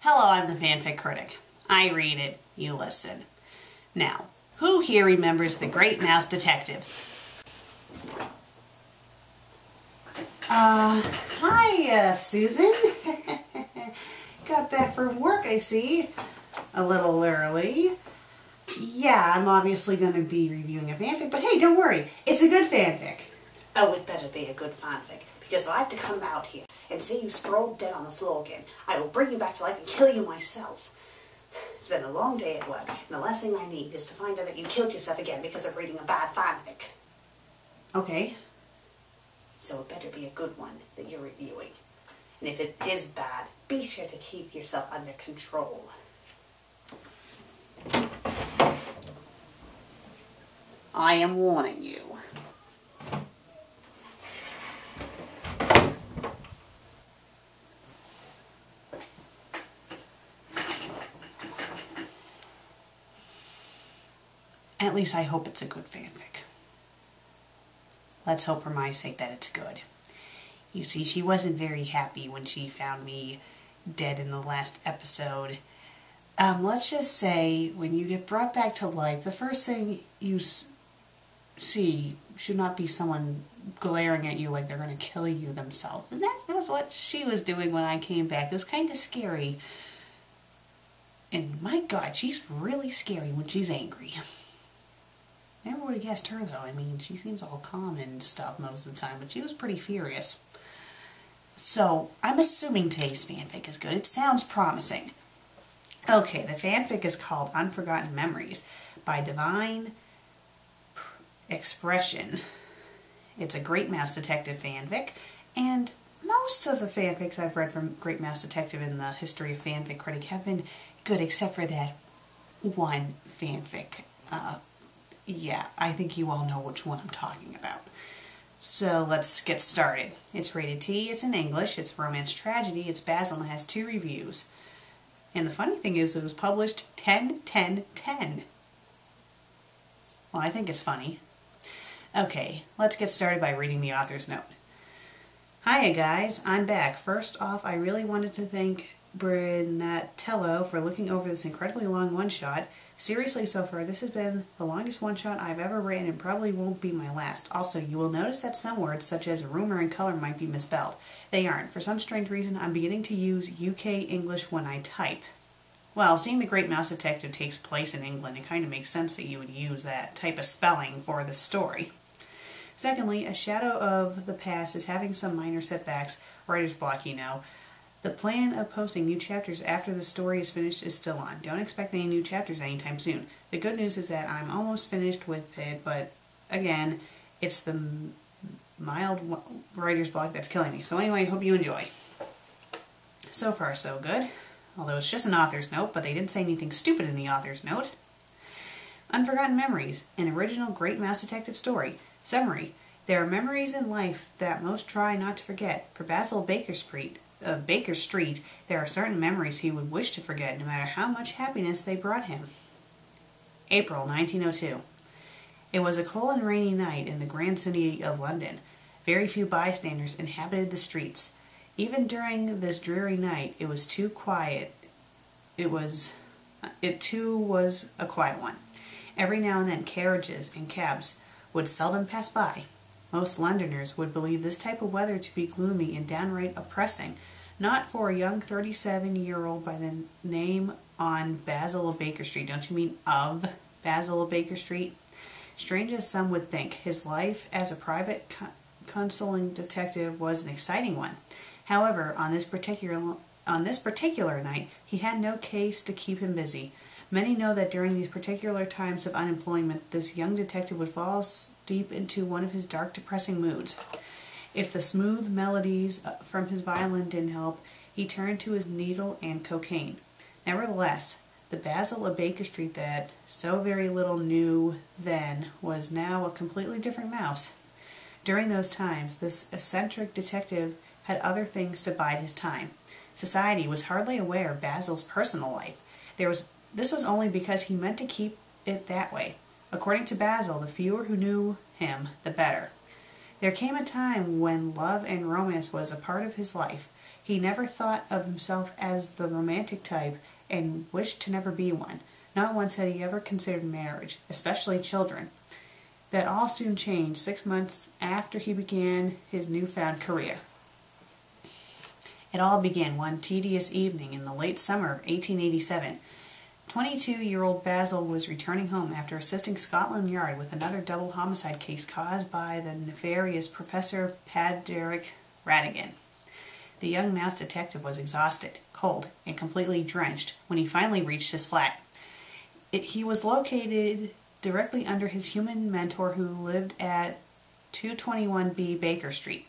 Hello, I'm the FanFic Critic. I read it, you listen. Now, who here remembers the Great Mouse Detective? Hi, Susan. Got back from work, I see. A little early. Yeah, I'm obviously going to be reviewing a fanfic, but hey, don't worry. It's a good fanfic. Oh, it better be a good fanfic, because I have to come out here and see you sprawled dead on the floor again. I will bring you back to life and kill you myself. It's been a long day at work, and the last thing I need is to find out that you killed yourself again because of reading a bad fanfic. Okay. So it better be a good one that you're reviewing. And if it is bad, be sure to keep yourself under control. I am warning you. At least I hope it's a good fanfic. Let's hope for my sake that it's good. You see, she wasn't very happy when she found me dead in the last episode. Let's just say, when you get brought back to life, the first thing you see should not be someone glaring at you like they're going to kill you themselves. And that was what she was doing when I came back. It was kind of scary. And my God, she's really scary when she's angry. Never would have guessed her, though. I mean, she seems all calm and stuff most of the time, but she was pretty furious. So, I'm assuming today's fanfic is good. It sounds promising. Okay, the fanfic is called Unforgotten Memories by Divine Expression. It's a Great Mouse Detective fanfic, and most of the fanfics I've read from Great Mouse Detective in the history of FanFic Critic have been good, except for that one fanfic. Yeah, I think you all know which one I'm talking about. So let's get started. It's rated T, it's in English, it's romance tragedy, it's Basil, and it has 2 reviews. And the funny thing is, it was published 10/10/10. Well, I think it's funny. Okay, let's get started by reading the author's note. Hiya guys, I'm back. First off, I really wanted to thank Brunatello for looking over this incredibly long one-shot. Seriously, so far, this has been the longest one-shot I've ever written and probably won't be my last. Also, you will notice that some words, such as rumor and color, might be misspelled. They aren't. For some strange reason, I'm beginning to use UK English when I type. Well, seeing The Great Mouse Detective takes place in England, it kind of makes sense that you would use that type of spelling for this story. Secondly, A Shadow of the Past is having some minor setbacks, writer's block, you know. The plan of posting new chapters after the story is finished is still on. Don't expect any new chapters anytime soon. The good news is that I'm almost finished with it, but again, it's the mild writer's block that's killing me. So anyway, I hope you enjoy. So far, so good. Although it's just an author's note, but they didn't say anything stupid in the author's note. Unforgotten Memories, an original Great Mouse Detective story. Summary. There are memories in life that most try not to forget. For Basil Baker Street, there are certain memories he would wish to forget, no matter how much happiness they brought him. April 1902. It was a cold and rainy night in the grand city of London. Very few bystanders inhabited the streets. Even during this dreary night, it was too quiet. It too was a quiet one. Every now and then, carriages and cabs would seldom pass by. Most Londoners would believe this type of weather to be gloomy and downright oppressing, not for a young 37-year-old by the name on Basil of Baker Street. Don't you mean of Basil of Baker Street? Strange as some would think, his life as a private consulting detective was an exciting one. However, on this particular night, he had no case to keep him busy. Many know that during these particular times of unemployment, this young detective would fall deep into one of his dark, depressing moods. If the smooth melodies from his violin didn't help, he turned to his needle and cocaine. Nevertheless, the Basil of Baker Street that so very little knew then was now a completely different mouse. During those times, this eccentric detective had other things to bide his time. Society was hardly aware of Basil's personal life. This was only because he meant to keep it that way. According to Basil, the fewer who knew him, the better. There came a time when love and romance was a part of his life. He never thought of himself as the romantic type and wished to never be one. Not once had he ever considered marriage, especially children. That all soon changed 6 months after he began his newfound career. It all began one tedious evening in the late summer of 1887. 22-year-old Basil was returning home after assisting Scotland Yard with another double homicide case caused by the nefarious Professor Padraic Radigan. The young mouse detective was exhausted, cold, and completely drenched when he finally reached his flat. He was located directly under his human mentor who lived at 221B Baker Street.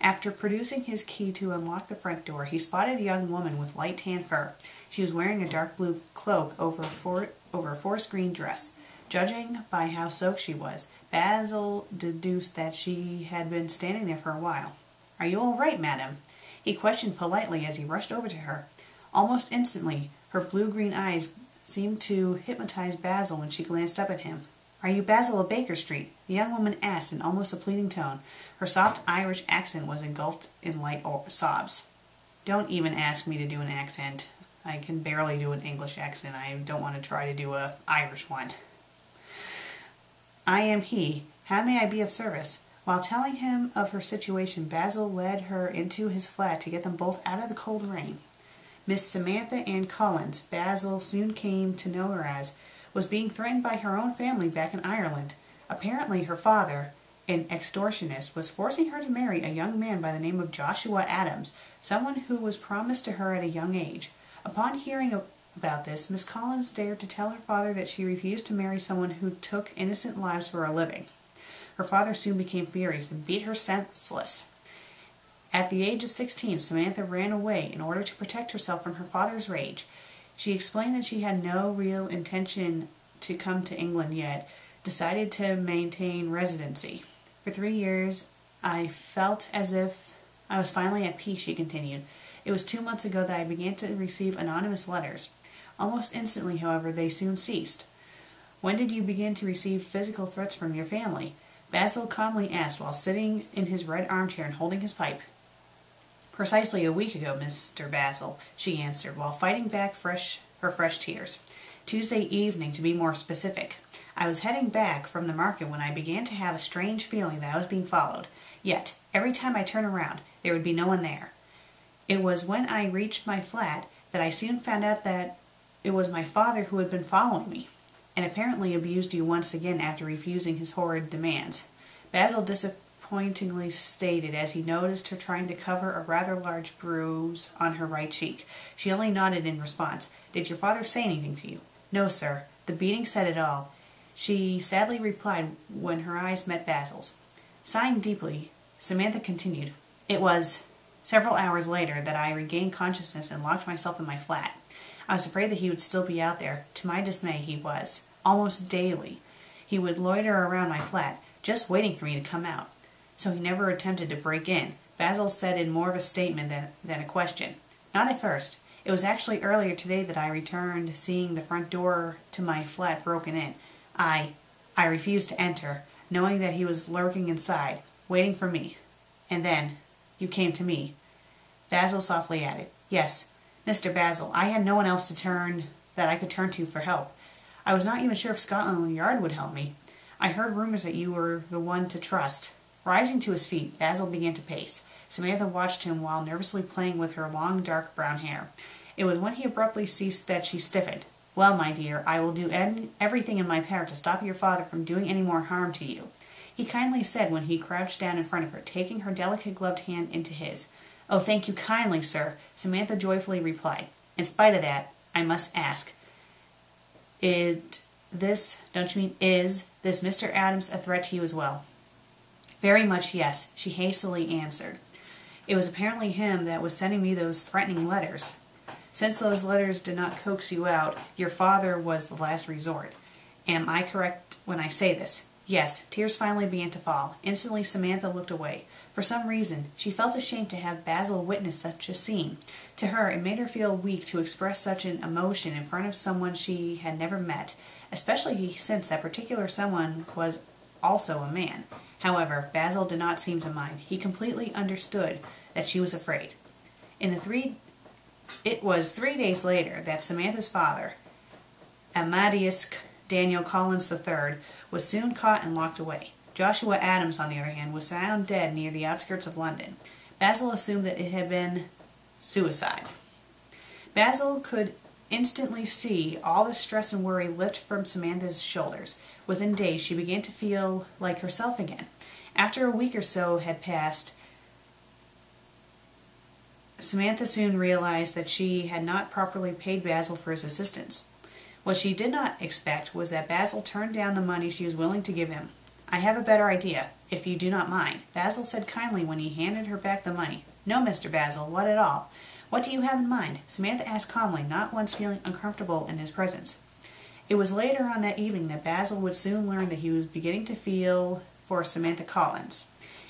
After producing his key to unlock the front door, he spotted a young woman with light tan fur. She was wearing a dark blue cloak over a forest green dress. Judging by how soaked she was, Basil deduced that she had been standing there for a while. "Are you all right, madam?" he questioned politely as he rushed over to her. Almost instantly, her blue-green eyes seemed to hypnotize Basil when she glanced up at him. "Are you Basil of Baker Street?" the young woman asked in almost a pleading tone. Her soft Irish accent was engulfed in light sobs. Don't even ask me to do an accent. I can barely do an English accent. I don't want to try to do an Irish one. "I am he. How may I be of service?" While telling him of her situation, Basil led her into his flat to get them both out of the cold rain. Miss Samantha Ann Collins, Basil soon came to know her as, was being threatened by her own family back in Ireland. Apparently her father, an extortionist, was forcing her to marry a young man by the name of Joshua Adams, someone who was promised to her at a young age. Upon hearing about this, Miss Collins dared to tell her father that she refused to marry someone who took innocent lives for a living. Her father soon became furious and beat her senseless. At the age of 16, Samantha ran away in order to protect herself from her father's rage. She explained that she had no real intention to come to England yet, decided to maintain residency. For 3 years, I felt as if I was finally at peace, she continued. It was 2 months ago that I began to receive anonymous letters. Almost instantly, however, they soon ceased. When did you begin to receive physical threats from your family? Basil calmly asked while sitting in his red armchair and holding his pipe. Precisely a week ago, Mr. Basil, she answered, while fighting back her fresh tears. Tuesday evening, to be more specific. I was heading back from the market when I began to have a strange feeling that I was being followed. Yet, every time I turned around, there would be no one there. It was when I reached my flat that I soon found out that it was my father who had been following me, and apparently abused you once again after refusing his horrid demands. Basil disappointingly stated as he noticed her trying to cover a rather large bruise on her right cheek. She only nodded in response. Did your father say anything to you? No, sir. The beating said it all, she sadly replied when her eyes met Basil's. Sighing deeply, Samantha continued. It was several hours later that I regained consciousness and locked myself in my flat. I was afraid that he would still be out there. To my dismay, he was. Almost daily, he would loiter around my flat, just waiting for me to come out. So he never attempted to break in, Basil said in more of a statement than a question. Not at first. It was actually earlier today that I returned, seeing the front door to my flat broken in. I refused to enter, knowing that he was lurking inside, waiting for me. And then, you came to me. Basil softly added, Yes, Mr. Basil, I had no one else that I could turn to for help. I was not even sure if Scotland Yard would help me. I heard rumors that you were the one to trust." Rising to his feet, Basil began to pace. Samantha watched him while nervously playing with her long, dark brown hair. It was when he abruptly ceased that she stiffened. "Well, my dear, I will do everything in my power to stop your father from doing any more harm to you," he kindly said when he crouched down in front of her, taking her delicate gloved hand into his. "Oh, thank you kindly, sir," Samantha joyfully replied. "In spite of that, I must ask, is this Mr. Adams a threat to you as well?" "Very much, yes," she hastily answered. "It was apparently him that was sending me those threatening letters. Since those letters did not coax you out, your father was the last resort. Am I correct when I say this?" Yes, tears finally began to fall. Instantly Samantha looked away. For some reason, she felt ashamed to have Basil witness such a scene. To her, it made her feel weak to express such an emotion in front of someone she had never met, especially since that particular someone was also a man. However, Basil did not seem to mind. He completely understood that she was afraid. It was 3 days later that Samantha's father, Amadeus Daniel Collins III, was soon caught and locked away. Joshua Adams, on the other hand, was found dead near the outskirts of London. Basil assumed that it had been suicide. Basil could instantly see all the stress and worry lift from Samantha's shoulders. Within days, she began to feel like herself again. After a week or so had passed, Samantha soon realized that she had not properly paid Basil for his assistance. What she did not expect was that Basil turned down the money she was willing to give him. "I have a better idea, if you do not mind," Basil said kindly when he handed her back the money. "No, Mr. Basil, what at all? What do you have in mind?" Samantha asked calmly, not once feeling uncomfortable in his presence. It was later on that evening that Basil would soon learn that he was beginning to feel for Samantha Collins.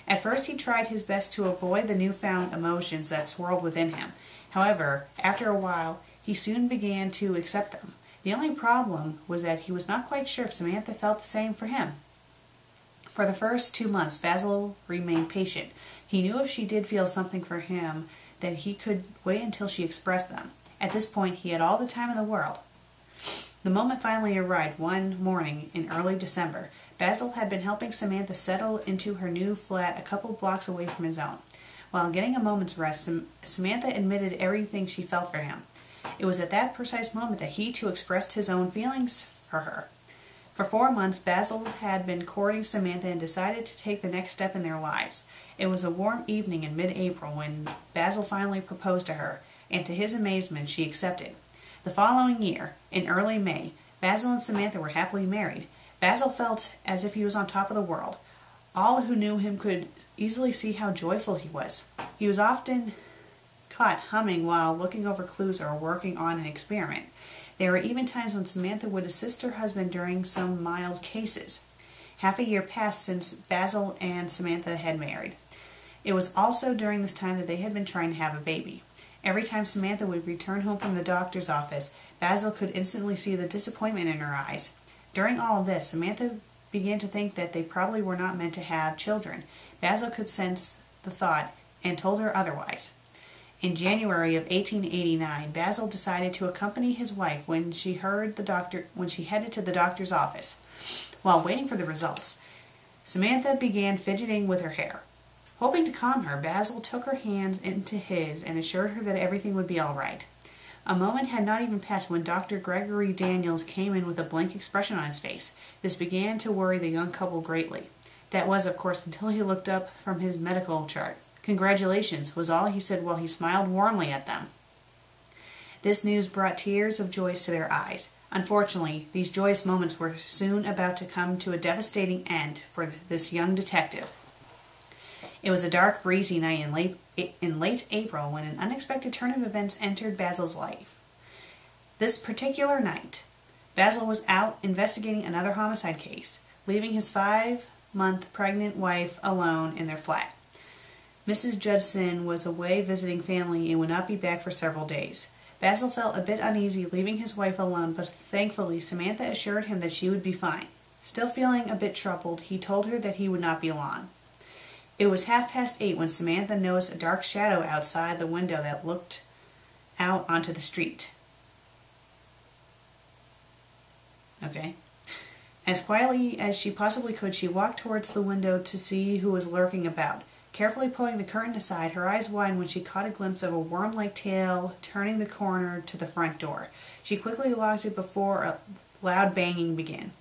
At first he tried his best to avoid the newfound emotions that swirled within him. However, after a while, he soon began to accept them. The only problem was that he was not quite sure if Samantha felt the same for him. For the first 2 months, Basil remained patient. He knew if she did feel something for him, that he could wait until she expressed them. At this point, he had all the time in the world. The moment finally arrived one morning in early December. Basil had been helping Samantha settle into her new flat a couple blocks away from his own. While getting a moment's rest, Samantha admitted everything she felt for him. It was at that precise moment that he too expressed his own feelings for her. For 4 months, Basil had been courting Samantha and decided to take the next step in their lives. It was a warm evening in mid-April when Basil finally proposed to her, and to his amazement, she accepted. The following year, in early May, Basil and Samantha were happily married. Basil felt as if he was on top of the world. All who knew him could easily see how joyful he was. He was often caught humming while looking over clues or working on an experiment. There were even times when Samantha would assist her husband during some mild cases. Half a year passed since Basil and Samantha had married. It was also during this time that they had been trying to have a baby. Every time Samantha would return home from the doctor's office, Basil could instantly see the disappointment in her eyes. During all of this, Samantha began to think that they probably were not meant to have children. Basil could sense the thought and told her otherwise. In January of 1889, Basil decided to accompany his wife when she headed to the doctor's office. While waiting for the results, Samantha began fidgeting with her hair. Hoping to calm her, Basil took her hands into his and assured her that everything would be all right. A moment had not even passed when Dr. Gregory Daniels came in with a blank expression on his face. This began to worry the young couple greatly. That was, of course, until he looked up from his medical chart. "Congratulations," was all he said while he smiled warmly at them. This news brought tears of joy to their eyes. Unfortunately, these joyous moments were soon about to come to a devastating end for this young detective. It was a dark, breezy night in late April when an unexpected turn of events entered Basil's life. This particular night, Basil was out investigating another homicide case, leaving his 5-month pregnant wife alone in their flat. Mrs. Judson was away visiting family and would not be back for several days. Basil felt a bit uneasy leaving his wife alone, but thankfully Samantha assured him that she would be fine. Still feeling a bit troubled, he told her that he would not be long. It was 8:30 when Samantha noticed a dark shadow outside the window that looked out onto the street. Okay. As quietly as she possibly could, she walked towards the window to see who was lurking about. Carefully pulling the curtain aside, her eyes widened when she caught a glimpse of a worm-like tail turning the corner to the front door. She quickly locked it before a loud banging began.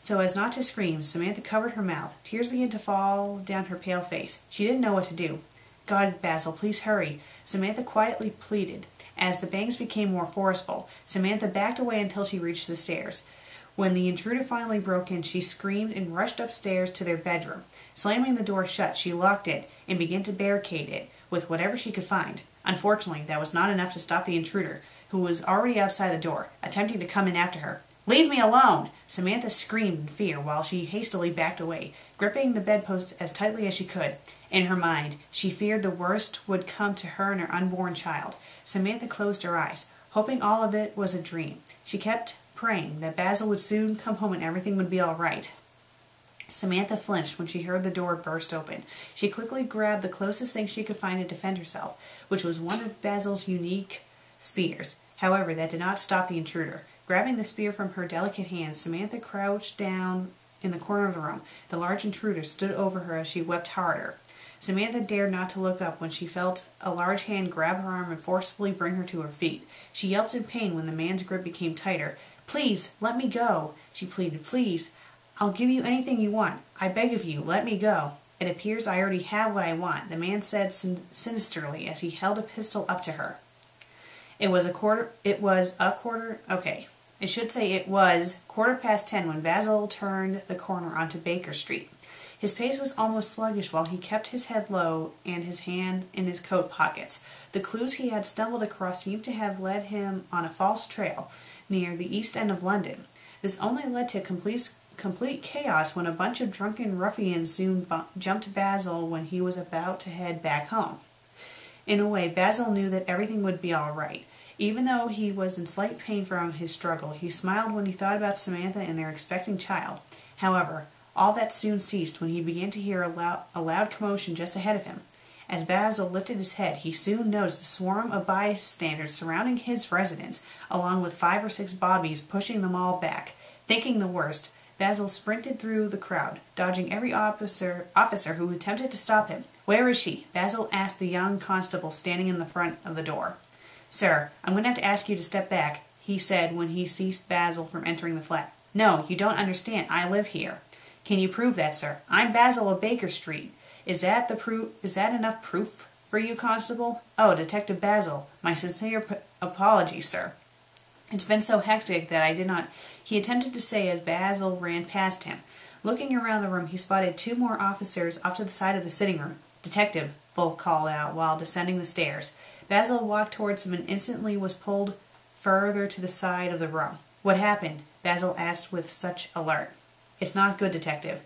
So as not to scream, Samantha covered her mouth. Tears began to fall down her pale face. She didn't know what to do. "God, Basil, please hurry," Samantha quietly pleaded. As the bangs became more forceful, Samantha backed away until she reached the stairs. When the intruder finally broke in, she screamed and rushed upstairs to their bedroom. Slamming the door shut, she locked it and began to barricade it with whatever she could find. Unfortunately, that was not enough to stop the intruder, who was already outside the door, attempting to come in after her. "Leave me alone!" Samantha screamed in fear while she hastily backed away, gripping the bedpost as tightly as she could. In her mind, she feared the worst would come to her and her unborn child. Samantha closed her eyes, hoping all of it was a dream. She kept praying that Basil would soon come home and everything would be all right. Samantha flinched when she heard the door burst open. She quickly grabbed the closest thing she could find to defend herself, which was one of Basil's unique spears. However, that did not stop the intruder. Grabbing the spear from her delicate hands, Samantha crouched down in the corner of the room. The large intruder stood over her as she wept harder. Samantha dared not to look up when she felt a large hand grab her arm and forcefully bring her to her feet. She yelped in pain when the man's grip became tighter. "Please, let me go," she pleaded. "Please, I'll give you anything you want. I beg of you, let me go." "It appears I already have what I want," the man said sinisterly as he held a pistol up to her. It was 10:15 when Basil turned the corner onto Baker Street. His pace was almost sluggish while he kept his head low and his hand in his coat pockets. The clues he had stumbled across seemed to have led him on a false trail near the East End of London. This only led to complete chaos when a bunch of drunken ruffians soon jumped Basil when he was about to head back home. In a way, Basil knew that everything would be all right. Even though he was in slight pain from his struggle, he smiled when he thought about Samantha and their expecting child. However, all that soon ceased when he began to hear a loud commotion just ahead of him. As Basil lifted his head, he soon noticed a swarm of bystanders surrounding his residence, along with 5 or 6 bobbies pushing them all back. Thinking the worst, Basil sprinted through the crowd, dodging every officer who attempted to stop him. "Where is she?" Basil asked the young constable standing in the front of the door. "Sir, I'm going to have to ask you to step back," he said when he ceased Basil from entering the flat. "No, you don't understand. I live here." "Can you prove that, sir?" "I'm Basil of Baker Street. Is that enough proof for you, constable?" "Oh, Detective Basil. My sincere apologies, sir. It's been so hectic that I did not—" he attempted to say as Basil ran past him. Looking around the room, he spotted 2 more officers off to the side of the sitting room. "Detective," Volk called out while descending the stairs. Basil walked towards him and instantly was pulled further to the side of the room. "What happened?" Basil asked with such alert. "It's not good, Detective.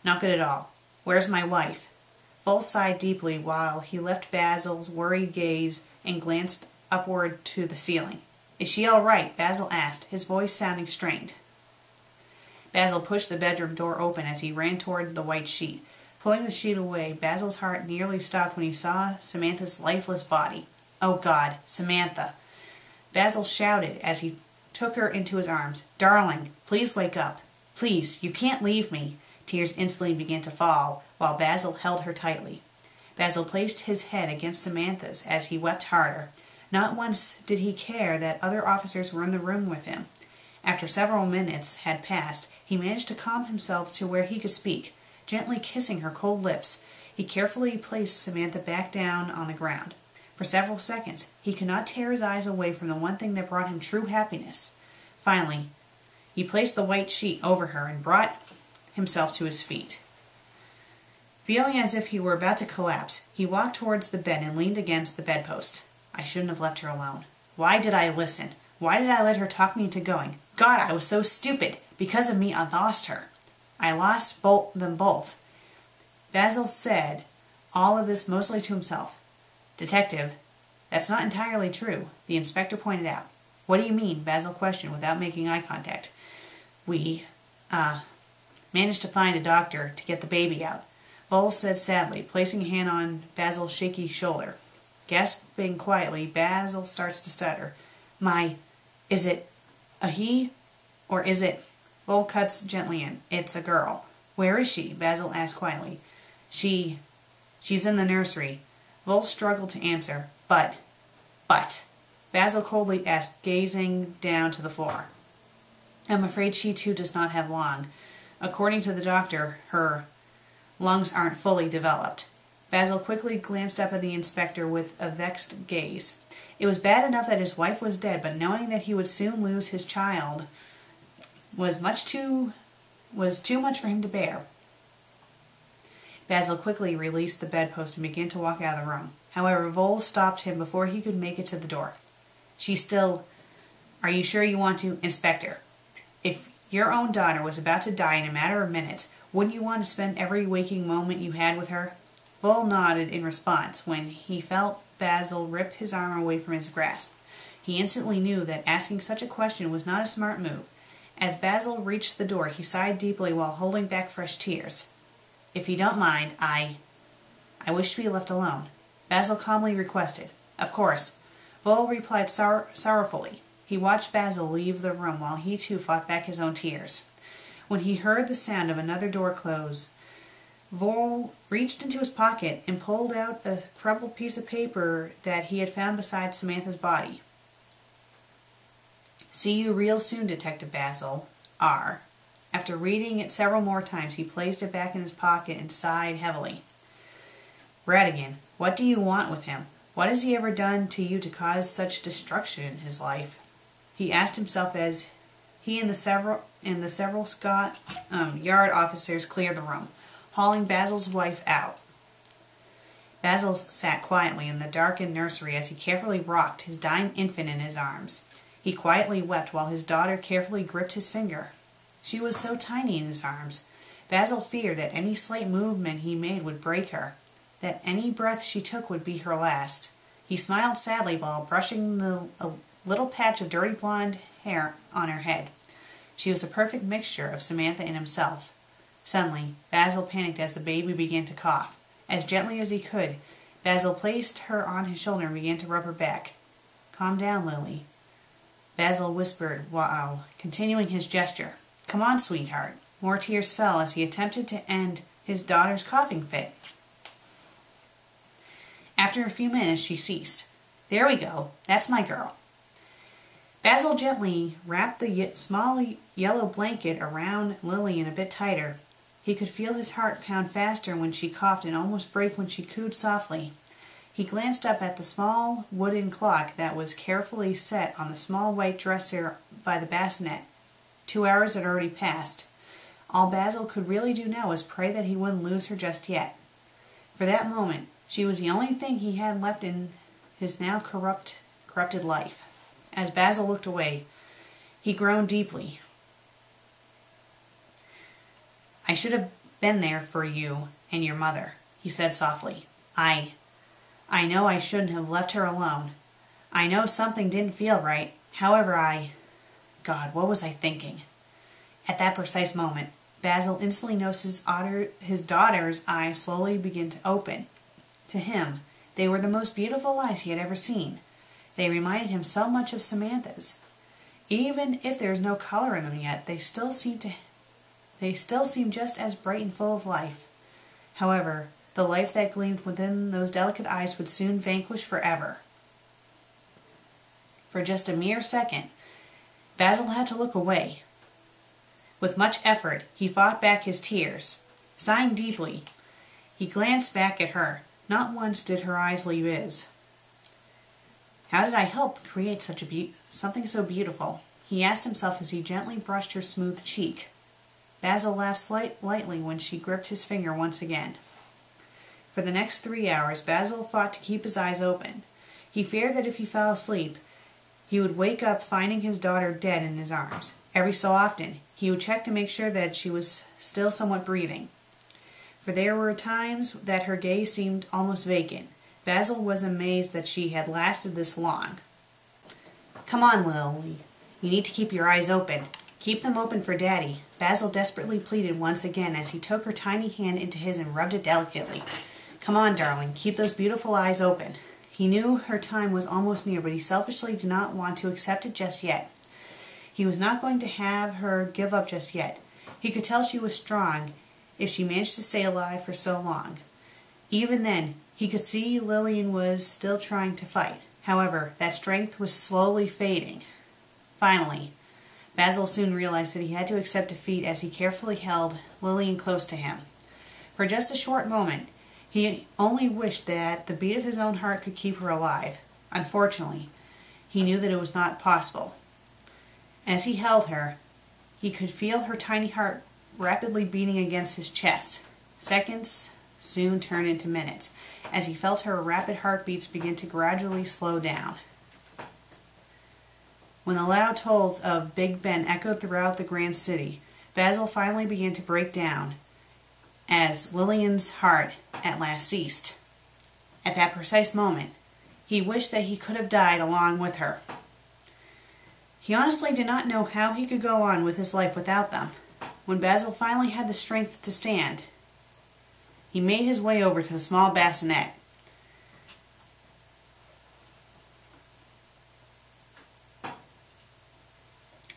Not good at all. Where's my wife?" Volk sighed deeply while he left Basil's worried gaze and glanced upward to the ceiling. "Is she all right?" Basil asked, his voice sounding strained. Basil pushed the bedroom door open as he ran toward the white sheet. Pulling the sheet away, Basil's heart nearly stopped when he saw Samantha's lifeless body. "Oh God, Samantha!" Basil shouted as he took her into his arms. "Darling, please wake up. Please, you can't leave me." Tears instantly began to fall, while Basil held her tightly. Basil placed his head against Samantha's as he wept harder. Not once did he care that other officers were in the room with him. After several minutes had passed, he managed to calm himself to where he could speak. Gently kissing her cold lips, he carefully placed Samantha back down on the ground. For several seconds, he could not tear his eyes away from the one thing that brought him true happiness. Finally, he placed the white sheet over her and brought himself to his feet. Feeling as if he were about to collapse, he walked towards the bed and leaned against the bedpost. "I shouldn't have left her alone. Why did I listen? Why did I let her talk me into going? God, I was so stupid. Because of me, I lost her. I lost them both." Basil said all of this mostly to himself. "Detective, that's not entirely true," the inspector pointed out. "What do you mean?" Basil questioned without making eye contact. "We managed to find a doctor to get the baby out," Vol said sadly, placing a hand on Basil's shaky shoulder. Gasping quietly, Basil starts to stutter. Is it a he? Or is it—" Vol cuts gently in. It's a girl. Where is she? Basil asked quietly. She's in the nursery. Vol struggled to answer. But, Basil coldly asked, gazing down to the floor. I'm afraid she too does not have long. According to the doctor, her lungs aren't fully developed. Basil quickly glanced up at the inspector with a vexed gaze. It was bad enough that his wife was dead, but knowing that he would soon lose his child was too much for him to bear. Basil quickly released the bedpost and began to walk out of the room. However, Vol stopped him before he could make it to the door. She's still... Are you sure you want to? Inspector, if your own daughter was about to die in a matter of minutes, wouldn't you want to spend every waking moment you had with her? Vol nodded in response when he felt Basil rip his arm away from his grasp. He instantly knew that asking such a question was not a smart move. As Basil reached the door, he sighed deeply while holding back fresh tears. If you don't mind, I wish to be left alone, Basil calmly requested. Of course, Vol replied sorrowfully. He watched Basil leave the room while he too fought back his own tears. When he heard the sound of another door close, Vol reached into his pocket and pulled out a crumpled piece of paper that he had found beside Samantha's body. See you real soon, Detective Basil. R. After reading it several more times, he placed it back in his pocket and sighed heavily. Radigan, what do you want with him? What has he ever done to you to cause such destruction in his life? He asked himself as he and the several Scott Yard officers cleared the room, hauling Basil's wife out. Basil sat quietly in the darkened nursery as he carefully rocked his dying infant in his arms. He quietly wept while his daughter carefully gripped his finger. She was so tiny in his arms. Basil feared that any slight movement he made would break her, that any breath she took would be her last. He smiled sadly while brushing a little patch of dirty blonde hair on her head. She was a perfect mixture of Samantha and himself. Suddenly, Basil panicked as the baby began to cough. As gently as he could, Basil placed her on his shoulder and began to rub her back. Calm down, Lily, Basil whispered while continuing his gesture. Come on, sweetheart. More tears fell as he attempted to end his daughter's coughing fit. After a few minutes, she ceased. There we go. That's my girl. Basil gently wrapped the small yellow blanket around Lillian a bit tighter. He could feel his heart pound faster when she coughed and almost break when she cooed softly. He glanced up at the small wooden clock that was carefully set on the small white dresser by the bassinet. 2 hours had already passed. All Basil could really do now was pray that he wouldn't lose her just yet. For that moment, she was the only thing he had left in his now corrupted life. As Basil looked away, he groaned deeply. I should have been there for you and your mother, he said softly. I know I shouldn't have left her alone. I know something didn't feel right. However, God, what was I thinking? At that precise moment, Basil instantly noticed his daughter's eyes slowly begin to open. To him, they were the most beautiful eyes he had ever seen. They reminded him so much of Samantha's. Even if there is no color in them yet, they still seem just as bright and full of life. However, the life that gleamed within those delicate eyes would soon vanquish forever. For just a mere second, Basil had to look away. With much effort, he fought back his tears. Sighing deeply, he glanced back at her. Not once did her eyes leave his. How did I help create something so beautiful? He asked himself as he gently brushed her smooth cheek. Basil laughed lightly when she gripped his finger once again. For the next 3 hours, Basil fought to keep his eyes open. He feared that if he fell asleep, he would wake up finding his daughter dead in his arms. Every so often, he would check to make sure that she was still somewhat breathing. For there were times that her gaze seemed almost vacant. Basil was amazed that she had lasted this long. Come on, Lily. You need to keep your eyes open. Keep them open for Daddy. Basil desperately pleaded once again as he took her tiny hand into his and rubbed it delicately. Come on, darling. Keep those beautiful eyes open. He knew her time was almost near, but he selfishly did not want to accept it just yet. He was not going to have her give up just yet. He could tell she was strong if she managed to stay alive for so long. Even then, he could see Lillian was still trying to fight. However, that strength was slowly fading. Finally, Basil soon realized that he had to accept defeat as he carefully held Lillian close to him. For just a short moment, he only wished that the beat of his own heart could keep her alive. Unfortunately, he knew that it was not possible. As he held her, he could feel her tiny heart rapidly beating against his chest. Seconds soon turned into minutes, as he felt her rapid heartbeats begin to gradually slow down. When the loud tolls of Big Ben echoed throughout the grand city, Basil finally began to break down as Lillian's heart at last ceased. At that precise moment, he wished that he could have died along with her. He honestly did not know how he could go on with his life without them. When Basil finally had the strength to stand, he made his way over to the small bassinet.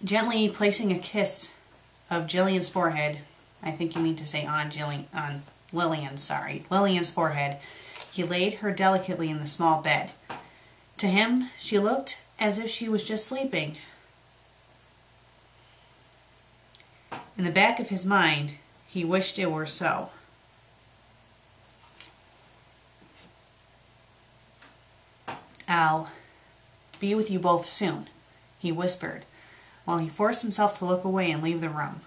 Gently placing a kiss of Lillian's forehead, Lillian's forehead, he laid her delicately in the small bed. To him, she looked as if she was just sleeping. In the back of his mind, he wished it were so. "I'll be with you both soon," he whispered, while he forced himself to look away and leave the room.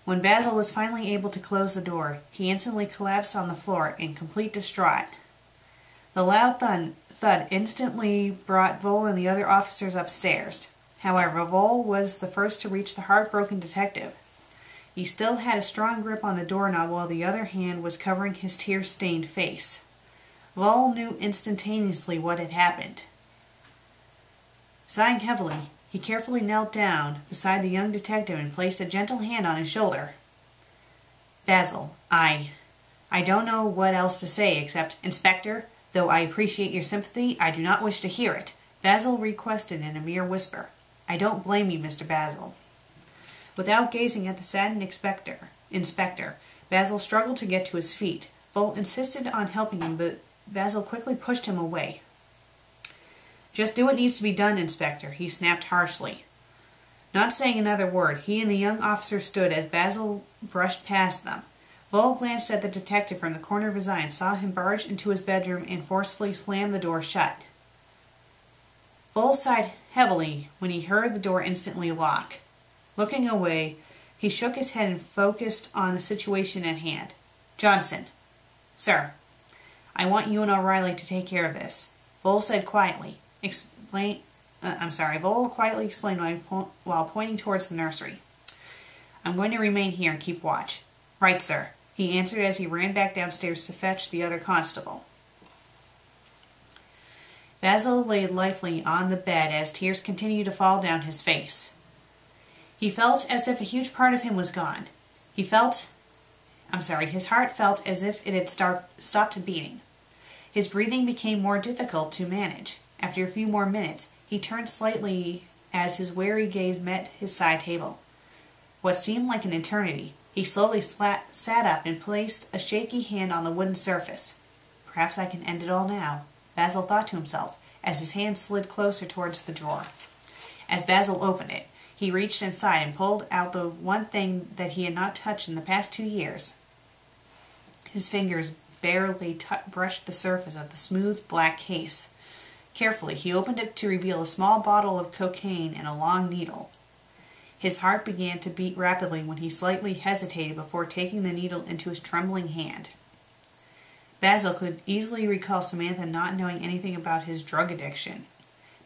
When Basil was finally able to close the door, he instantly collapsed on the floor in complete distraught. The loud thud instantly brought Vole and the other officers upstairs. However, Vole was the first to reach the heartbroken detective. He still had a strong grip on the doorknob while the other hand was covering his tear-stained face. Vole knew instantaneously what had happened. Sighing heavily, he carefully knelt down beside the young detective and placed a gentle hand on his shoulder. "Basil, I don't know what else to say except, Inspector, though I appreciate your sympathy, I do not wish to hear it," Basil requested in a mere whisper. "I don't blame you, Mr. Basil." Without gazing at the saddened inspector, Basil struggled to get to his feet. Vole insisted on helping him, but Basil quickly pushed him away. "Just do what needs to be done, Inspector," he snapped harshly. Not saying another word, he and the young officer stood as Basil brushed past them. Vole glanced at the detective from the corner of his eye and saw him barge into his bedroom and forcefully slam the door shut. Vole sighed heavily when he heard the door instantly lock. Looking away, he shook his head and focused on the situation at hand. "Johnson." "Sir." "I want you and O'Reilly to take care of this," Vole said quietly. Vole quietly explained while pointing towards the nursery. "I'm going to remain here and keep watch." "Right, sir," he answered as he ran back downstairs to fetch the other constable. Basil lay lifelessly on the bed as tears continued to fall down his face. He felt as if a huge part of him was gone. His heart felt as if it had stopped beating. His breathing became more difficult to manage. After a few more minutes, he turned slightly as his weary gaze met his side table. What seemed like an eternity, he slowly sat up and placed a shaky hand on the wooden surface. "Perhaps I can end it all now," Basil thought to himself, as his hand slid closer towards the drawer. As Basil opened it, he reached inside and pulled out the one thing that he had not touched in the past 2 years. His fingers barely brushed the surface of the smooth black case. Carefully, he opened it to reveal a small bottle of cocaine and a long needle. His heart began to beat rapidly when he slightly hesitated before taking the needle into his trembling hand. Basil could easily recall Samantha not knowing anything about his drug addiction.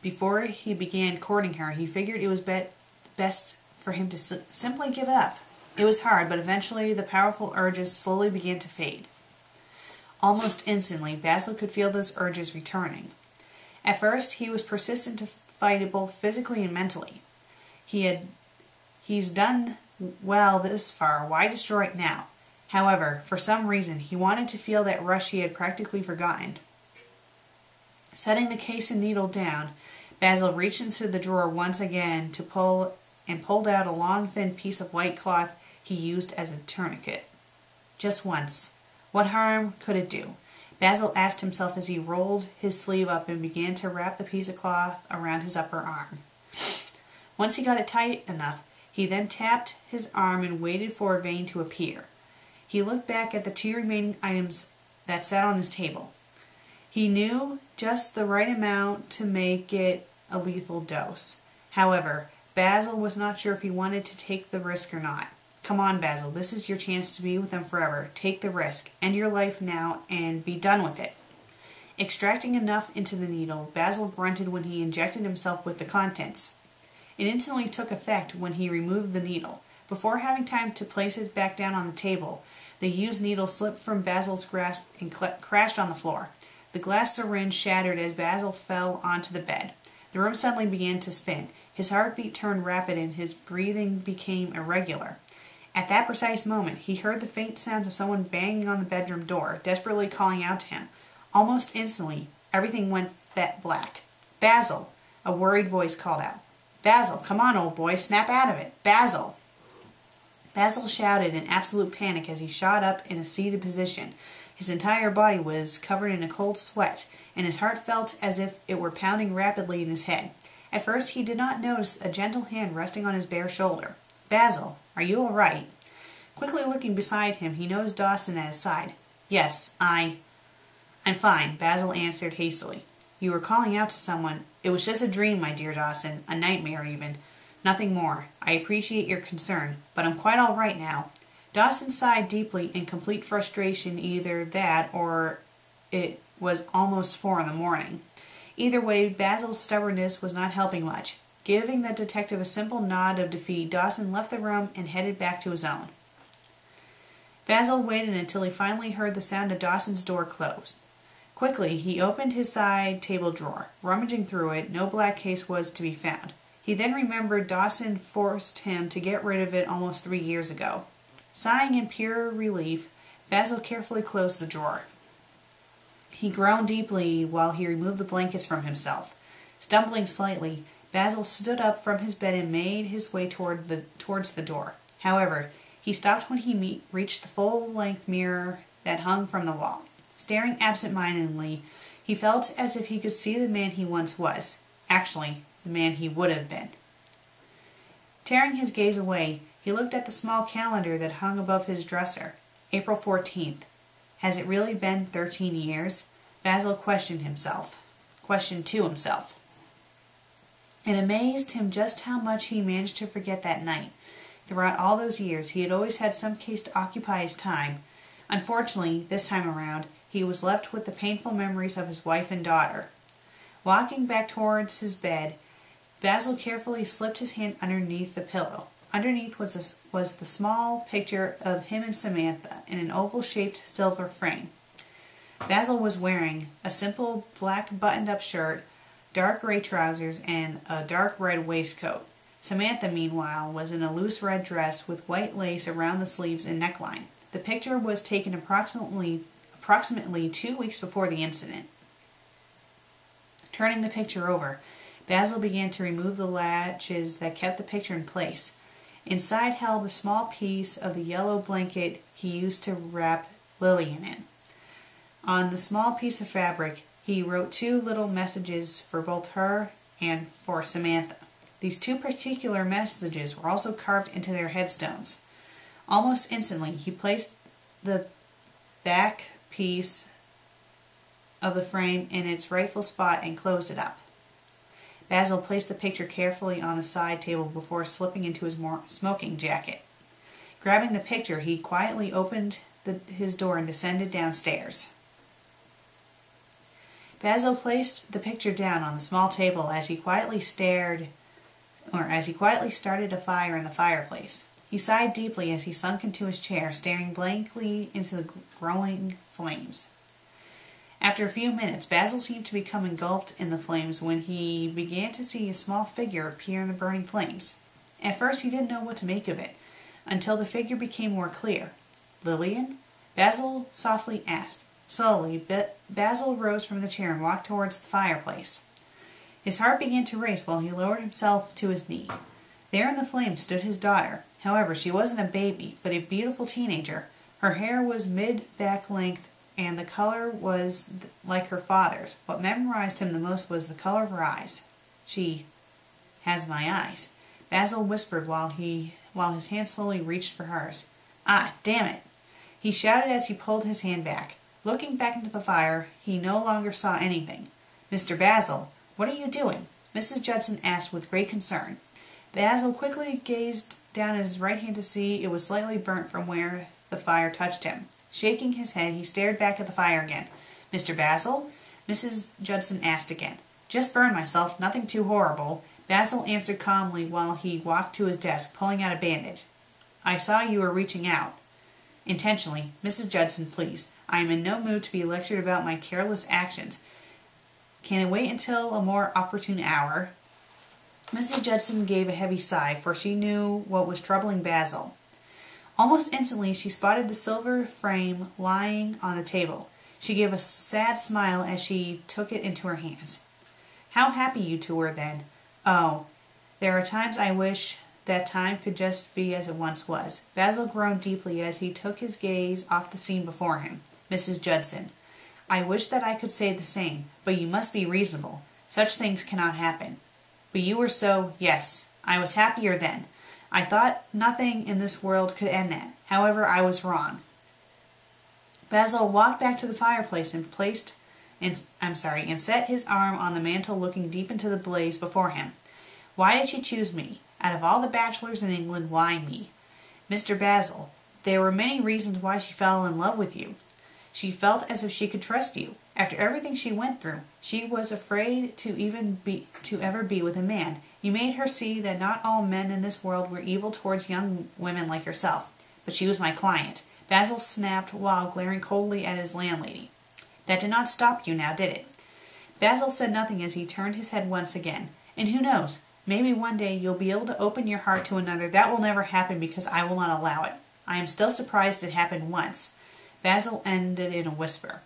Before he began courting her, he figured it was best for him to simply give it up. It was hard, but eventually the powerful urges slowly began to fade. Almost instantly, Basil could feel those urges returning. At first, he was persistent to fight it both physically and mentally. He's done well this far, why destroy it now? However, for some reason, he wanted to feel that rush he had practically forgotten. Setting the case and needle down, Basil reached into the drawer once again to pulled out a long, thin piece of white cloth he used as a tourniquet. Just once. What harm could it do? Basil asked himself as he rolled his sleeve up and began to wrap the piece of cloth around his upper arm. Once he got it tight enough, he then tapped his arm and waited for a vein to appear. He looked back at the 2 remaining items that sat on his table. He knew just the right amount to make it a lethal dose. However, Basil was not sure if he wanted to take the risk or not. Come on, Basil, this is your chance to be with them forever. Take the risk. End your life now and be done with it. Extracting enough into the needle, Basil grunted when he injected himself with the contents. It instantly took effect when he removed the needle. Before having time to place it back down on the table, the used needle slipped from Basil's grasp and crashed on the floor. The glass syringe shattered as Basil fell onto the bed. The room suddenly began to spin. His heartbeat turned rapid and his breathing became irregular. At that precise moment, he heard the faint sounds of someone banging on the bedroom door, desperately calling out to him. Almost instantly, everything went black. "Basil!" a worried voice called out. "Basil, come on, old boy, snap out of it! Basil!" Basil shouted in absolute panic as he shot up in a seated position. His entire body was covered in a cold sweat, and his heart felt as if it were pounding rapidly in his head. At first he did not notice a gentle hand resting on his bare shoulder. "Basil, are you all right?" Quickly looking beside him, he noticed Dawson at his side. "Yes, I'm fine," Basil answered hastily. "You were calling out to someone. It was just a dream, my dear Dawson, a nightmare even. Nothing more. I appreciate your concern, but I'm quite all right now." Dawson sighed deeply in complete frustration, either that or it was almost 4 in the morning. Either way, Basil's stubbornness was not helping much. Giving the detective a simple nod of defeat, Dawson left the room and headed back to his own. Basil waited until he finally heard the sound of Dawson's door close. Quickly, he opened his side table drawer. Rummaging through it, no black case was to be found. He then remembered Dawson forced him to get rid of it almost 3 years ago. Sighing in pure relief, Basil carefully closed the drawer. He groaned deeply while he removed the blankets from himself. Stumbling slightly, Basil stood up from his bed and made his way towards the door. However, he stopped when he reached the full-length mirror that hung from the wall. Staring absent-mindedly, he felt as if he could see the man he once was. Actually, the man he would have been. Tearing his gaze away, he looked at the small calendar that hung above his dresser. April 14th. Has it really been 13 years? Basil questioned to himself. It amazed him just how much he managed to forget that night. Throughout all those years, he had always had some case to occupy his time. Unfortunately, this time around, he was left with the painful memories of his wife and daughter. Walking back towards his bed, Basil carefully slipped his hand underneath the pillow. Underneath was the small picture of him and Samantha in an oval-shaped silver frame. Basil was wearing a simple black buttoned-up shirt, dark gray trousers, and a dark red waistcoat. Samantha, meanwhile, was in a loose red dress with white lace around the sleeves and neckline. The picture was taken approximately 2 weeks before the incident. Turning the picture over, Basil began to remove the latches that kept the picture in place. Inside held a small piece of the yellow blanket he used to wrap Lillian in. On the small piece of fabric, he wrote 2 little messages for both her and for Samantha. These 2 particular messages were also carved into their headstones. Almost instantly, he placed the back piece of the frame in its rightful spot and closed it up. Basil placed the picture carefully on the side table before slipping into his smoking jacket. Grabbing the picture, he quietly opened his door and descended downstairs. Basil placed the picture down on the small table as he quietly started a fire in the fireplace. He sighed deeply as he sunk into his chair, staring blankly into the growing flames. After a few minutes, Basil seemed to become engulfed in the flames when he began to see a small figure appear in the burning flames. At first he didn't know what to make of it, until the figure became more clear. "Lillian?" Basil softly asked. Slowly, Basil rose from the chair and walked towards the fireplace. His heart began to race while he lowered himself to his knee. There in the flames stood his daughter. However, she wasn't a baby, but a beautiful teenager. Her hair was mid-back length, and the color was like her father's. What memorized him the most was the color of her eyes. She has my eyes, Basil whispered while his hand slowly reached for hers. Ah, damn it! He shouted as he pulled his hand back. Looking back into the fire, he no longer saw anything. Mr. Basil, what are you doing? Mrs. Judson asked with great concern. Basil quickly gazed down at his right hand to see it was slightly burnt from where the fire touched him. Shaking his head, he stared back at the fire again. Mr. Basil? Mrs. Judson asked again. Just burned myself, nothing too horrible. Basil answered calmly while he walked to his desk, pulling out a bandage. I saw you were reaching out. Intentionally. Mrs. Judson, please. I am in no mood to be lectured about my careless actions. Can it wait until a more opportune hour? Mrs. Judson gave a heavy sigh, for she knew what was troubling Basil. Almost instantly she spotted the silver frame lying on the table. She gave a sad smile as she took it into her hands. How happy you two were then. Oh, there are times I wish that time could just be as it once was. Basil groaned deeply as he took his gaze off the scene before him. Mrs. Judson, I wish that I could say the same, but you must be reasonable. Such things cannot happen. But you were so, yes, I was happier then. I thought nothing in this world could end that. However, I was wrong. Basil walked back to the fireplace and set his arm on the mantel, looking deep into the blaze before him. Why did she choose me? Out of all the bachelors in England, why me? Mr. Basil, there were many reasons why she fell in love with you. She felt as if she could trust you. After everything she went through, she was afraid to ever be with a man. You made her see that not all men in this world were evil towards young women like yourself. But she was my client. Basil snapped while glaring coldly at his landlady. That did not stop you now, did it? Basil said nothing as he turned his head once again. And who knows, maybe one day you'll be able to open your heart to another. That will never happen because I will not allow it. I am still surprised it happened once. Basil ended in a whisper.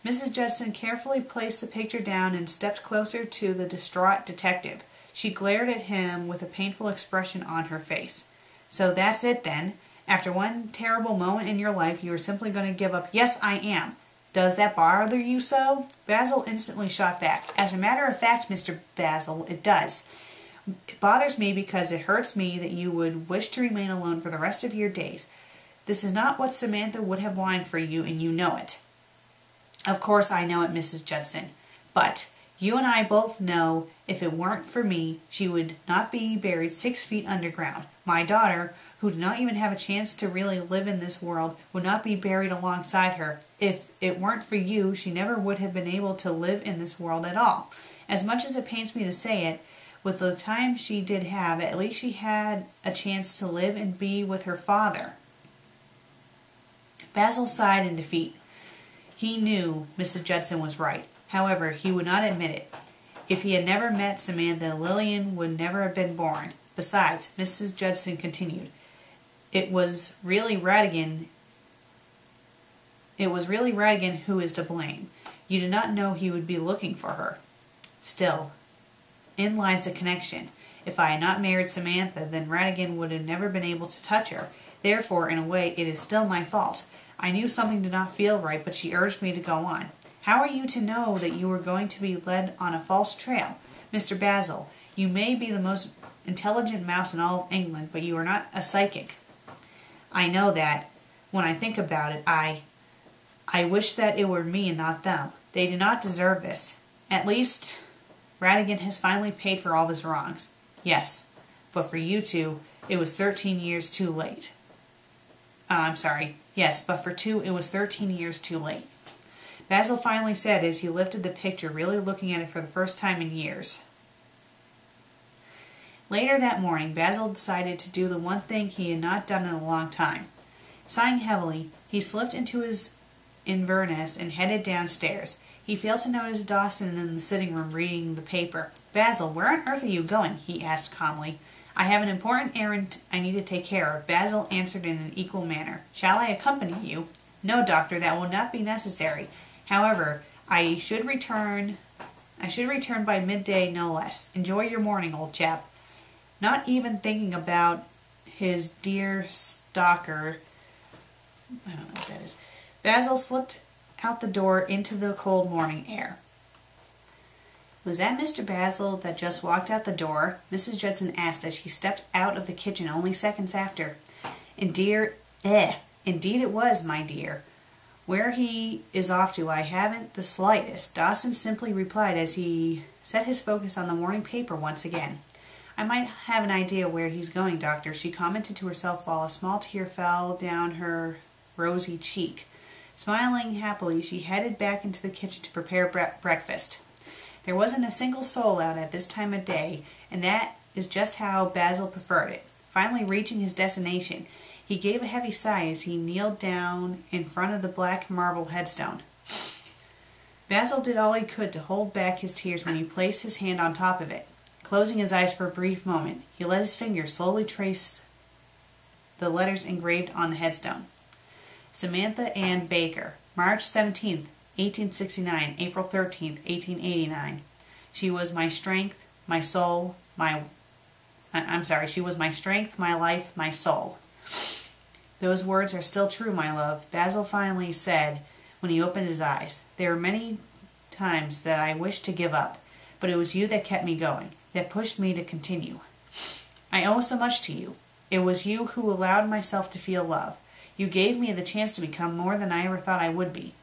Mrs. Judson carefully placed the picture down and stepped closer to the distraught detective. She glared at him with a painful expression on her face. So that's it then? After one terrible moment in your life, you are simply going to give up? Yes, I am. Does that bother you so? Basil instantly shot back. As a matter of fact, Mr. Basil, it does. It bothers me because it hurts me that you would wish to remain alone for the rest of your days. This is not what Samantha would have wanted for you, and you know it. Of course I know it, Mrs. Judson. But you and I both know if it weren't for me, she would not be buried 6 feet underground. My daughter, who did not even have a chance to really live in this world, would not be buried alongside her. If it weren't for you, she never would have been able to live in this world at all. As much as it pains me to say it, with the time she did have, at least she had a chance to live and be with her father. Basil sighed in defeat. He knew Mrs. Judson was right. However, he would not admit it. If he had never met Samantha, Lillian would never have been born. Besides, Mrs. Judson continued, It was really Radigan who is to blame. You did not know he would be looking for her. Still, in lies the connection. If I had not married Samantha, then Radigan would have never been able to touch her. Therefore, in a way, it is still my fault. I knew something did not feel right, but she urged me to go on. How are you to know that you were going to be led on a false trail? Mr. Basil, you may be the most intelligent mouse in all of England, but you are not a psychic. I know that. When I think about it, I wish that it were me and not them. They do not deserve this. At least, Radigan has finally paid for all of his wrongs. Yes, but for you two, it was 13 years too late. Yes, but for two, it was 13 years too late. Basil finally said as he lifted the picture, really looking at it for the first time in years. Later that morning, Basil decided to do the one thing he had not done in a long time. Sighing heavily, he slipped into his Inverness and headed downstairs. He failed to notice Dawson in the sitting room reading the paper. Basil, where on earth are you going? He asked calmly. I have an important errand I need to take care of, Basil answered in an equal manner. Shall I accompany you? No, doctor, that will not be necessary. However, I should return I should return by midday, no less. Enjoy your morning, old chap. Not even thinking about his dear stalker. I don't know what that is. Basil slipped out the door into the cold morning air. Was that Mr. Basil that just walked out the door? Mrs. Judson asked as she stepped out of the kitchen only seconds after. Indeed it was, my dear. Where he is off to, I haven't the slightest. Dawson simply replied as he set his focus on the morning paper once again. I might have an idea where he's going, Doctor, she commented to herself while a small tear fell down her rosy cheek. Smiling happily, she headed back into the kitchen to prepare breakfast. There wasn't a single soul out at this time of day, and that is just how Basil preferred it. Finally reaching his destination, he gave a heavy sigh as he kneeled down in front of the black marble headstone. Basil did all he could to hold back his tears when he placed his hand on top of it. Closing his eyes for a brief moment, he let his fingers slowly trace the letters engraved on the headstone. Samantha Ann Baker, March 17th, 1869, April 13th, 1889. She was my strength, my soul, she was my strength, my life, my soul. Those words are still true, my love, Basil finally said when he opened his eyes. There were many times that I wished to give up, but it was you that kept me going, that pushed me to continue. I owe so much to you. It was you who allowed myself to feel love. You gave me the chance to become more than I ever thought I would be.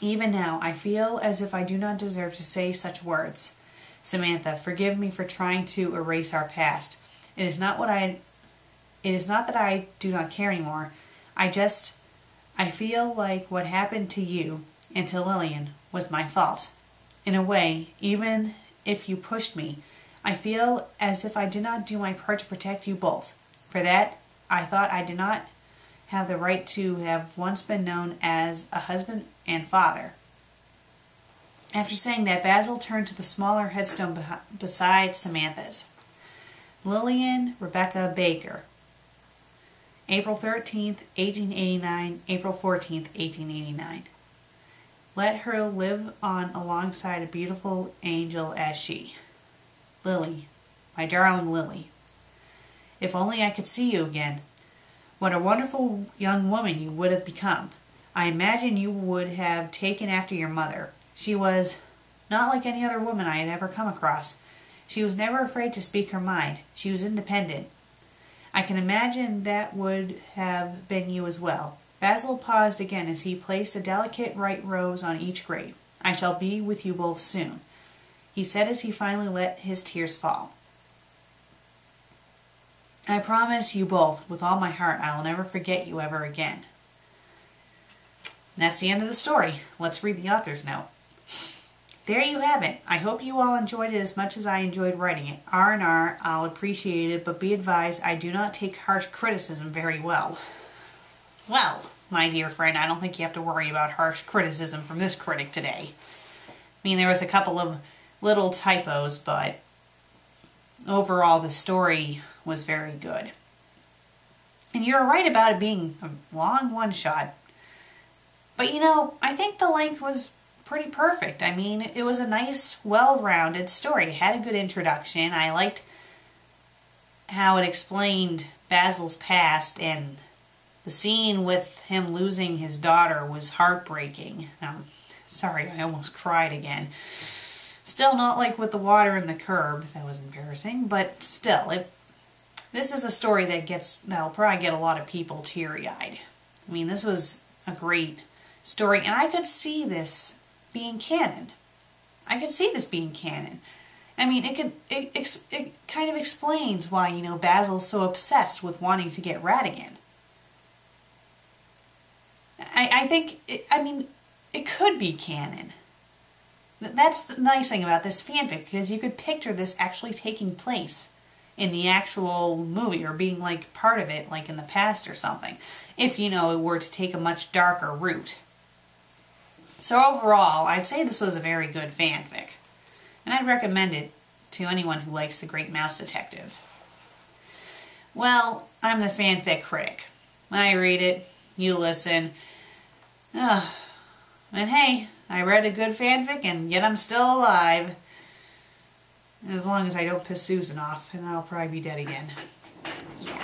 Even now, I feel as if I do not deserve to say such words. Samantha, forgive me for trying to erase our past. It is not that I do not care anymore. I feel like what happened to you and to Lillian was my fault. In a way, even if you pushed me, I feel as if I did not do my part to protect you both. For that, I thought I did not have the right to have once been known as a husband and father. After saying that, Basil turned to the smaller headstone beside Samantha's. Lillian Rebecca Baker, April 13th, 1889, April 14th, 1889. Let her live on alongside a beautiful angel as she. Lily, my darling Lily. If only I could see you again. What a wonderful young woman you would have become. I imagine you would have taken after your mother. She was not like any other woman I had ever come across. She was never afraid to speak her mind. She was independent. I can imagine that would have been you as well. Basil paused again as he placed a delicate white rose on each grave. I shall be with you both soon, he said as he finally let his tears fall. I promise you both, with all my heart, I will never forget you ever again. And that's the end of the story. Let's read the author's note. There you have it. I hope you all enjoyed it as much as I enjoyed writing it. R&R, I'll appreciate it, but be advised I do not take harsh criticism very well. Well, my dear friend, I don't think you have to worry about harsh criticism from this critic today. I mean, there was a couple of little typos, but overall the story was very good. And you're right about it being a long one-shot. But you know, I think the length was pretty perfect. I mean, it was a nice, well-rounded story. It had a good introduction. I liked how it explained Basil's past, and the scene with him losing his daughter was heartbreaking. Sorry, I almost cried again. Still not like with the water in the curb. That was embarrassing, but still, this is a story that'll probably get a lot of people teary-eyed. I mean, this was a great story, and I could see this being canon. I could see this being canon. I mean, it kind of explains why, you know, Basil's so obsessed with wanting to get Ratigan. I think, it could be canon. That's the nice thing about this fanfic, because you could picture this actually taking place in the actual movie, or being like part of it, like in the past or something, if, you know, it were to take a much darker route. So overall, I'd say this was a very good fanfic, and I'd recommend it to anyone who likes The Great Mouse Detective. Well, I'm the FanFic Critic. I read it, you listen, and hey, I read a good fanfic and yet I'm still alive. As long as I don't piss Susan off, and then I'll probably be dead again. Yeah.